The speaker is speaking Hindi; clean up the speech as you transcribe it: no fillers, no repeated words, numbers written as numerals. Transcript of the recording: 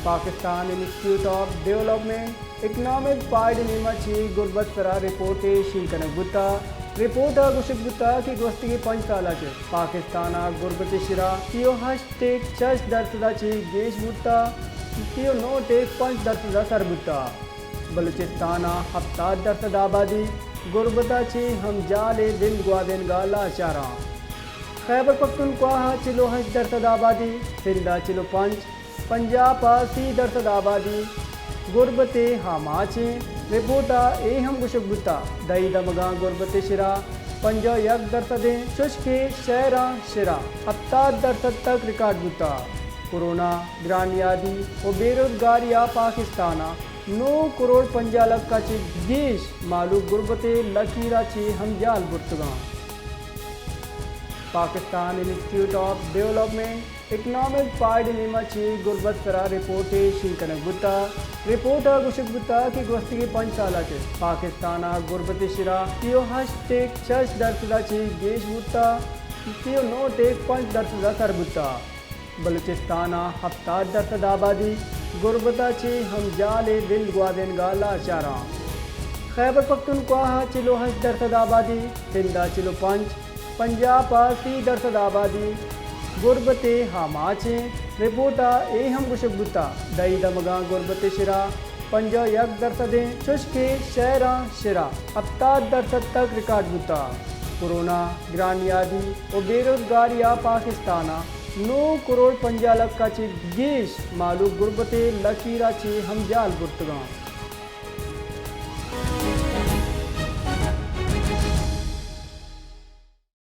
Pakistan institute of development economic पार्ड नीमाची गुरबत सरा रिपोर्टे शीलकनक बुता रिपोर्ट गुशक बुता की गोस्ती की 5 सालाचे पाकिस्तान गुरबत शिरा तियो #6 दर्सदाची गेश बुता तियो 9.5 दर्सदा सर बुता बलूचिस्तान 70 दर्सद आबादी गुरबताची हम जाले दिन ग्वादेन गाला चारा खैबर पख्तूनख्वा चिलो 8 दर्सद आबादी सिंधा चिलो 5 पंजाब 30% आबादी गुरबते हामाचे रिपोर्टा हम गुशक बुता दई दमगा गुरबते शिरा 51% शुष्के शहरा शिरा 70% तक रिकॉर्ड बुता कोरोना ग्रानियादी और बेरोजगारिया पाकिस्ताना 9 करोड़ 50 लाख का ची देश मालूम गुरबते लकीरा ची हम जाल बुर्तगा Pakistan institute of development economic पार्ड नीमाची गुरबत सरा रिपोर्टे शीलकनक बुता रिपोर्ट गुशक बुता की गोस्ती की 5 सालाचे पाकिस्तान गुरबत शिरा तियो #6 दर्सदाची गेश बुता तियो 9.5 दर्सदा सर बुता बलूचिस्तान 70 दर्सद आबादी गुरबताची हम जाले दिल ग्वादेन गाला चारा खैबर पख्तूनख्वा चिलो 8 दर्सद आबादी सिंधा चिलो 5 पंजाब 30% आबादी गुरबते हामाचे रिपोर्टा हम गुशक बुता दई दमगा गुरबते शिरा 51% शुष्के शहरा शिरा 70% तक रिकॉर्ड बुता कोरोना ग्रानियादी और बेरोजगारिया पाकिस्ताना 9 करोड़ 50 लाख का ची देश मालूम गुरबते लकीरा ची हम जाल बुर्तगा